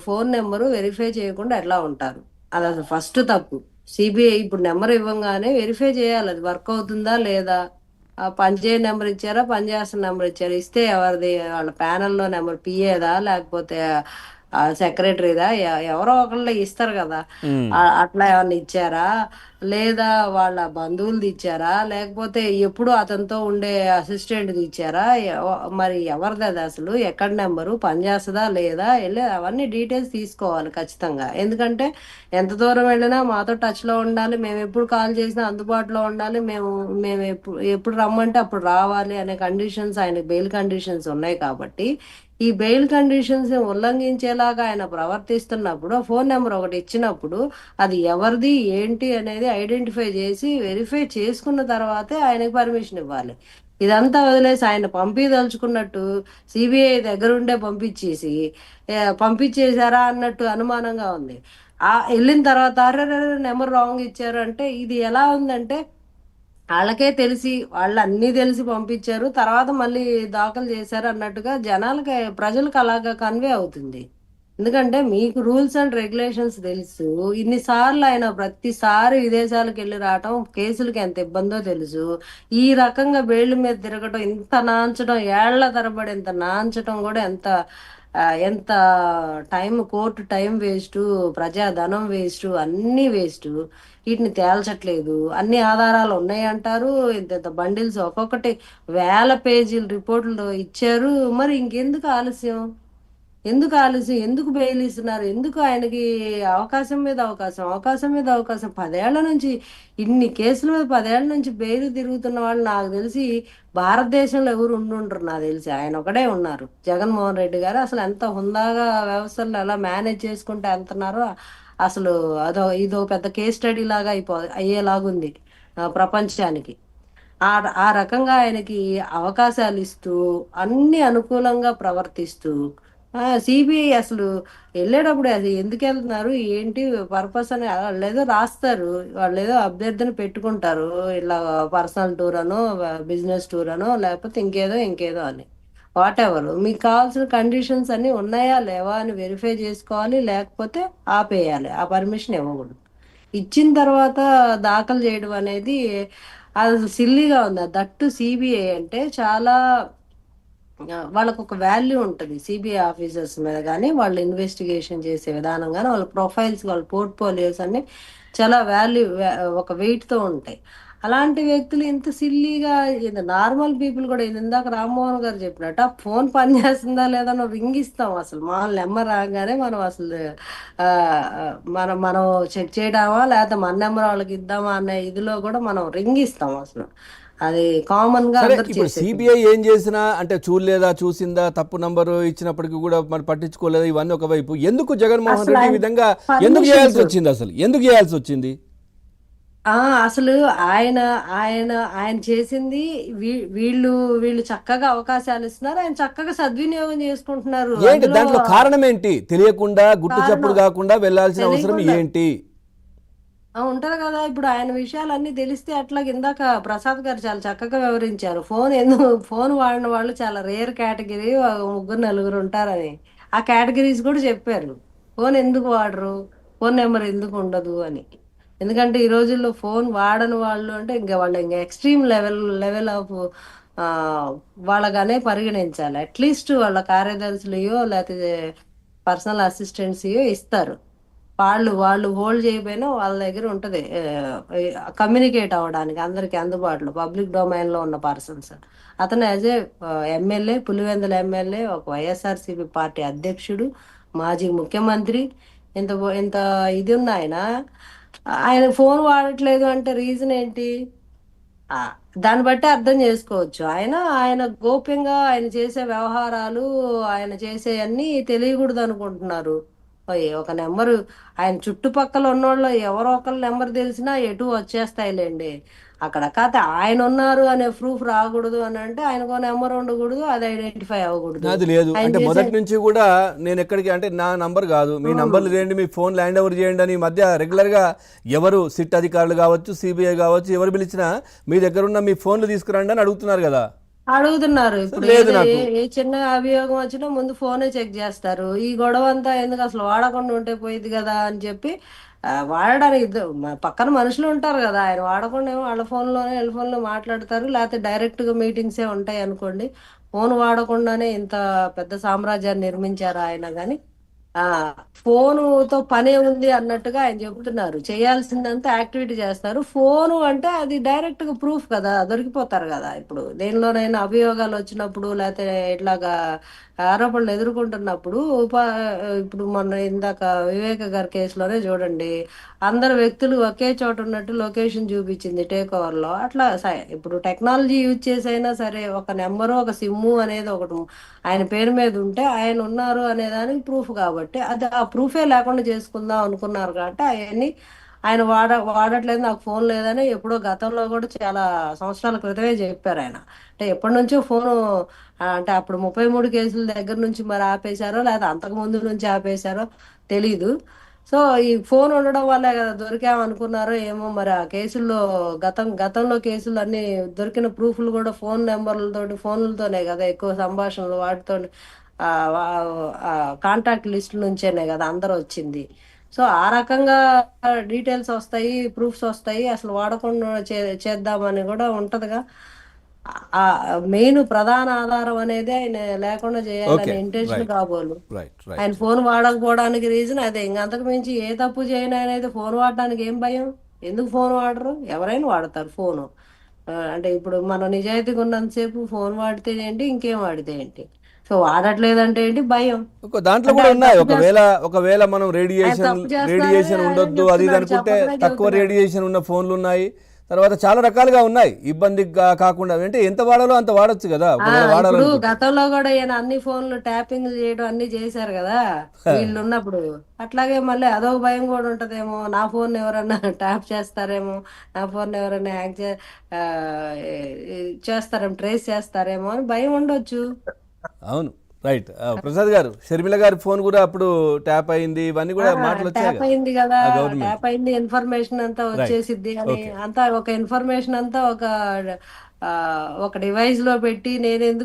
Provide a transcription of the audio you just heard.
Phone number verify చేయకుండా ఎట్లా ఉంటారు? అది అసలు ఫస్ట్ తప్పు. సిబిఐ ఇప్పుడు నెంబర్ ఇవ్వంగానే వెరిఫై చేయాలి, అది వర్క్ అవుతుందా లేదా. పనిచేయ నెంబర్ ఇచ్చారా, పనిచేస్తున్న నెంబర్ ఇచ్చారా, ఇస్తే ఎవరిది, వాళ్ళ ప్యానెల్లో నెంబర్ పిఏదా లేకపోతే సెక్రటరీదా, ఎవరో ఒకళ్ళు ఇస్తారు కదా. ఉమ్. అట్లా ఏమన్నా ఇచ్చారా, లేదా వాళ్ళ బంధువులది ఇచ్చారా, లేకపోతే ఎప్పుడు అతనితో ఉండే అసిస్టెంట్ది ఇచ్చారా, మరి ఎవరిది అది, అసలు ఎక్కడ నెంబరు పనిచేస్తుందా లేదా, వెళ్ళి అవన్నీ డీటెయిల్స్ తీసుకోవాలి ఖచ్చితంగా. ఎందుకంటే ఎంత దూరం వెళ్ళినా మాతో టచ్లో ఉండాలి, మేము ఎప్పుడు కాల్ చేసినా అందుబాటులో ఉండాలి, మేము ఎప్పుడు ఎప్పుడు రమ్మంటే అప్పుడు రావాలి అనే కండిషన్స్, ఆయన బెయిల్ కండిషన్స్ ఉన్నాయి కాబట్టి ఈ బెయిల్ కండిషన్స్ ఉల్లంఘించేలాగా ఆయన ప్రవర్తిస్తున్నప్పుడు ఫోన్ నెంబర్ ఒకటి ఇచ్చినప్పుడు అది ఎవరిది ఏంటి అనేది ఐడెంటిఫై చేసి వెరిఫై చేసుకున్న తర్వాతే ఆయనకి పర్మిషన్ ఇవ్వాలి. ఇదంతా వదిలేసి ఆయన పంపించదలుచుకున్నట్టు సిబిఐ దగ్గరుండే పంపించేసి పంపించేశారా అన్నట్టు అనుమానంగా ఉంది. వెళ్ళిన తర్వాత అరే నెంబర్ రాంగ్ ఇచ్చారు అంటే ఇది ఎలా ఉందంటే వాళ్ళకే తెలిసి వాళ్ళు అన్నీ తెలిసి పంపించారు, తర్వాత మళ్ళీ దాఖలు చేశారు అన్నట్టుగా జనాలకి, ప్రజలకు అలాగా కన్వే అవుతుంది. ఎందుకంటే మీకు రూల్స్ అండ్ రెగ్యులేషన్స్ తెలుసు, ఇన్నిసార్లు ఆయన ప్రతిసారి విదేశాలకు వెళ్ళి రావటం, కేసులకి ఎంత ఇబ్బందో తెలుసు. ఈ రకంగా బెయిల్ మీద తిరగటం, ఇంత నాంచడం, ఏళ్ల తరబడి ఇంత నాంచడం కూడా ఎంత టైం, కోర్టు టైం వేస్ట్, ప్రజాధనం వేస్ట్, అన్నీ వేస్ట్. వీటిని తేల్చట్లేదు, అన్ని ఆధారాలు ఉన్నాయి అంటారు, ఇంత ఇంత బండిల్స్ ఒక్కొక్కటి వేల పేజీల రిపోర్టులు ఇచ్చారు. మరి ఇంకెందుకు ఆలస్యం, ఎందుకు ఆలస్యం, ఎందుకు బెయిల్ ఇస్తున్నారు, ఎందుకు ఆయనకి అవకాశం మీద అవకాశం, అవకాశం మీద అవకాశం, 10 ఏళ్ల నుంచి ఇన్ని కేసుల మీద 10 ఏళ్ల నుంచి బెయిల్ తిరుగుతున్న వాళ్ళు నాకు తెలిసి భారతదేశంలో ఎవరు ఉండుంటారు, నాకు తెలిసి ఆయన ఒకడే ఉన్నారు, జగన్మోహన్ రెడ్డి గారు. అసలు ఎంత హుందాగా వ్యవస్థలు ఎలా మేనేజ్ చేసుకుంటే వెళ్తున్నారో అసలు ఇదో పెద్ద కేస్ స్టడీ లాగా అయ్యేలాగుంది ప్రపంచానికి. ఆ ఆ రకంగా ఆయనకి అవకాశాలు ఇస్తూ అన్ని అనుకూలంగా ప్రవర్తిస్తూ సిబిఐ అసలు వెళ్ళేటప్పుడు అది ఎందుకు వెళ్తున్నారు ఏంటి పర్పస్ అని వాళ్ళు ఏదో రాస్తారు, వాళ్ళు ఏదో అభ్యర్థన పెట్టుకుంటారు, ఇలా పర్సనల్ టూర్ అనో బిజినెస్ టూర్ అనో లేకపోతే ఇంకేదో ఇంకేదో అని. వాట్ ఎవర్ మీకు కావాల్సిన కండిషన్స్ అన్ని ఉన్నాయా లేవా అని వెరిఫై చేసుకోవాలి, లేకపోతే ఆపేయాలి, ఆ పర్మిషన్ ఇవ్వకూడదు. ఇచ్చిన తర్వాత దాఖలు చేయడం అనేది అది సిల్లీగా ఉంది. దట్టు సిబిఐ అంటే చాలా వాళ్ళకు ఒక వాల్యూ ఉంటుంది సిబిఐ ఆఫీసర్స్ మీద కానీ, వాళ్ళు ఇన్వెస్టిగేషన్ చేసే విధానం కానీ, వాళ్ళ ప్రొఫైల్స్, వాళ్ళ పోర్ట్ఫోలియోస్ అన్ని చాలా ఒక వెయిట్ తో ఉంటాయి. అలాంటి వ్యక్తులు ఇంత సిల్లీగా, నార్మల్ పీపుల్ కూడా, ఇందాక రామ్మోహన్ గారు చెప్పినట్టు ఆ ఫోన్ పని చేస్తుందా లేదా అని రింగ్ ఇస్తాం, అసలు మా నెంబర్ రాగానే మనం అసలు ఆ ఆ, మనం చెక్ చేయడామా లేకపోతే మన నెంబర్ వాళ్ళకి ఇద్దామా అనే ఇదిలో కూడా మనం రింగ్ ఇస్తాం అసలు. అది కామన్ గా సరే, అందరు ఇప్పుడు చేసే సిబిఐ ఏం చేసినా అంటే చూడలేదా, చూసిందా, తప్పు నంబరు ఇచ్చినప్పటికీ కూడా మరి పట్టించుకోలేదా, ఇవన్నీ ఒకవైపు, ఎందుకు జగన్మోహన్ అసలు రెడ్డి ఈ ఆయన విధంగా ఎందుకు పర్మిషన్స్. చేయాల్సి వచ్చింది, అసలు ఎందుకు చేయాల్సి వచ్చింది? ఆ అసలు ఆయన ఆయన ఆయన చేసింది, వీళ్ళు వీళ్ళు చక్కగా అవకాశాలు ఇస్తున్నారు, ఆయన చక్కగా సద్వినియోగం చేసుకుంటున్నారు ఏంటి అందులో. దాంట్లో కారణం ఏంటి? తెలియకుండా గుట్టు చప్పుడు కారణం కాకుండా వెళ్ళాల్సిన అవసరం తెలియకుండా ఏంటి? ఉంటది కదా. ఇప్పుడు ఆయన విషయాలన్నీ తెలిస్తే అట్లా, ఇందాక ప్రసాద్ గారు చాలా చక్కగా వివరించారు, ఫోన్ ఎందుకు ఫోన్ వాడిన వాళ్ళు చాలా రేర్ కేటగిరీ, ముగ్గురు నలుగురు ఉంటారని. ఆ కేటగిరీస్ కూడా చెప్పారు, ఫోన్ ఎందుకు వాడరు, ఫోన్ నెంబర్ ఎందుకు ఉండదు అని. ఎందుకంటే ఈ రోజుల్లో ఫోన్ వాడని వాళ్ళు అంటే ఇంకా వాళ్ళు ఇంకా ఎక్స్ట్రీమ్ లెవెల్ ఆఫ్ ఆ వాళ్ళగానే పరిగణించాలి. అట్లీస్ట్ వాళ్ళ కార్యదర్శులయో లేకపోతే పర్సనల్ అసిస్టెంట్స్యో ఇస్తారు, వాళ్ళు వాళ్ళు హోల్డ్ చేయకపోయినా వాళ్ళ దగ్గర ఉంటది కమ్యూనికేట్ అవ్వడానికి, అందరికి అందుబాటులో పబ్లిక్ డొమైన్ లో ఉన్న పర్సన్స్. అతను as a MLA, Pulivendula MLA, ఒక వైఎస్ఆర్సీపీ పార్టీ అధ్యక్షుడు, మాజీ ముఖ్యమంత్రి, ఇంత ఇంత ఇది ఉన్న ఆయన, ఆయన ఫోన్ వాడట్లేదు అంటే రీజన్ ఏంటి? ఆ, దాన్ని బట్టి అర్థం చేసుకోవచ్చు. ఆయన ఆయన గోప్యంగా ఆయన చేసే వ్యవహారాలు, ఆయన చేసే అన్ని తెలియకూడదు అనుకుంటున్నారు. ఒక నెంబరు, ఆయన చుట్టుపక్కల ఉన్నోళ్ళు ఎవరో ఒకళ్ళ నెంబర్ తెలిసినా ఎటు వచ్చేస్తాయిలేండి. అక్కడ కథ ఆయన ఉన్నారు అనే ప్రూఫ్ రాకూడదు అని అంటే ఆయనకు నెంబర్ ఉండకూడదు, అది ఐడెంటిఫై అవ్వకూడదు. అది లేదు ఆయన అంటే చేసే మొదటి నుంచి కూడా నేను ఎక్కడికి అంటే నా నంబర్ కాదు, మీ నంబర్లు చేయండి, మీ ఫోన్ ల్యాండ్ ఓవర్ చేయండి అని ఈ మధ్య రెగ్యులర్గా ఎవరు సిట్ అధికారులు కావచ్చు, సిబిఐ కావచ్చు, ఎవరు పిలిచినా మీ దగ్గర ఉన్న మీ ఫోన్లు తీసుకురండి అని అడుగుతున్నారు కదా. అడుగుతున్నారు. ఇప్పుడు లేదు ఏదో నాకు. ఏ చిన్న అభియోగం వచ్చినా ముందు ఫోనే చెక్ చేస్తారు. ఈ గొడవ అంతా ఎందుకు, అసలు వాడకుండా ఉంటే పోయింది కదా అని చెప్పి వాడడానికి పక్కన మనుషులు ఉంటారు కదా, ఆయన వాడకుండా ఏమో వాళ్ళ ఫోన్లోనే సెల్ ఫోన్లో మాట్లాడతారు, లేకపోతే డైరెక్ట్గా మీటింగ్సే ఉంటాయి అనుకోండి. ఫోన్ వాడకుండానే ఇంత పెద్ద సామ్రాజ్యాన్ని నిర్మించారు ఆయన. కానీ ఆ ఫోనుతో పనే ఉంది అన్నట్టుగా ఆయన చెబుతున్నారు. చేయాల్సిందంతా యాక్టివిటీ చేస్తారు. ఫోను అంటే అది డైరెక్ట్ గా ప్రూఫ్ కదా, దొరికిపోతారు కదా. ఇప్పుడు దేనిలోనైనా అభియోగాలు వచ్చినప్పుడు, లేకపోతే ఇట్లాగా ఆరోపణలు ఎదుర్కొంటున్నప్పుడు ఇప్పుడు మొన్న ఇందాక వివేక గారి కేసులోనే చూడండి, అందరు వ్యక్తులు ఒకే చోట ఉన్నట్టు లొకేషన్ చూపించింది టేక్ ఓవర్ లో. అట్లా ఇప్పుడు టెక్నాలజీ యూజ్ చేసి అయినా సరే, ఒక నెంబరు ఒక సిమ్ము అనేది ఒకటి ఆయన పేరు మీద ఉంటే ఆయన ఉన్నారు అనే దానికి ప్రూఫ్ కాబట్టి, అది ఆ ప్రూఫే లేకుండా చేసుకుందాం అనుకున్నారు కాబట్టి అవన్నీ ఆయన వాడట్లేదు, నాకు ఫోన్ లేదని ఎప్పుడో గతంలో కూడా చాలా సంవత్సరాల క్రితమే చెప్పారు ఆయన. అంటే ఎప్పటి నుంచో ఫోను అంటే అప్పుడు 33 కేసుల దగ్గర నుంచి మరి ఆపేశారో, లేదా అంతకు ముందు నుంచి ఆపేశారో తెలీదు. సో ఈ ఫోన్ ఉండడం వల్లే కదా దొరికామనుకున్నారో ఏమో. మరి ఆ కేసుల్లో గతంలో కేసులు అన్ని దొరికిన ప్రూఫ్లు కూడా ఫోన్ నెంబర్లతోటి, ఫోన్లతోనే కదా ఎక్కువ సంభాషణలు వాటితో, కాంటాక్ట్ లిస్ట్ నుంచేనే కదా అందరూ వచ్చింది. సో ఆ రకంగా డీటెయిల్స్ వస్తాయి, ప్రూఫ్స్ వస్తాయి, అసలు వాడకుండా చేద్దామని కూడా ఉంటదిగా. ఆ మెయిన్ ప్రధాన ఆధారం అనేది ఆయన లేకుండా ఓకే. చేయాలనే ఇంటెన్షన్ రైట్. కాబోలు. రైట్. ఆయన రైట్. ఫోన్ వాడకపోవడానికి రీజన్ అదే. ఇంక అంతకు మించి ఏ తప్పు చేయను అనేది. ఫోన్ వాడడానికి ఏం భయం? ఎందుకు ఫోన్ వాడరు? ఎవరైనా వాడతారు ఫోను. అంటే ఇప్పుడు మనం నిజాయితీగా ఉన్నంతసేపు ఫోన్ వాడితే ఏంటి, ఇంకేం వాడితే ఏంటి? సో వాడట్లేదంటే ఏంటి, భయం. దాంట్లో అంటే కూడా ఆయన ఉన్నాయి. తప్పు ఒకవేళ చేస్తా ఒకవేళ మనం ఆయన రేడియేషన్ తప్పు చేస్తున్నారని రేడియేషన్ ఆయన ఉండొద్దు అది ఇది చెప్తున్నాడు, అనుకుంటే చెప్పకనే తక్కువ చెబుతున్నాడు. రేడియేషన్ ఉన్న ఫోన్లు ఉన్నాయి. తర్వాత చాలా రకాలుగా ఉన్నాయి. ఇబ్బంది కాకుండా అంటే ఎంత వాడాలో అంత వాడొచ్చు కదా, ఆ ఒకవేళ ఇప్పుడు వాడాలనుకుంటే. గతంలో కూడా ఈయన అన్ని ఫోన్లు ట్యాపింగ్ చేయడం అన్ని చేశారు కదా వీళ్ళు ఉన్నప్పుడు. అట్లాగే మళ్ళీ అదొక భయం కూడా ఉంటదేమో, నా ఫోన్ ఎవరన్నా ట్యాప్ చేస్తారేమో, నా ఫోన్ ఎవరైనా ఆ, చేస్తారేమో, ట్రేస్ చేస్తారేమో అని భయం ఉండొచ్చు. అవును. రైట్. ప్రసాద్ గారు, షర్మిల గారి ఫోన్ కూడా అప్పుడు ట్యాప్ అయింది, ఇవన్నీ ఆ కూడా మాటలు వచ్చాయి ట్యాప్ కదా అయింది కదా, ఆ గవర్నమెంట్. ట్యాప్ అయింది, ఇన్ఫర్మేషన్ అంతా రైట్. వచ్చేసిద్ది అని ఓకే. అంతా ఒక ఇన్ఫర్మేషన్ అంతా ఒక డివైస్ లో పెట్టి నేను ఎందుకు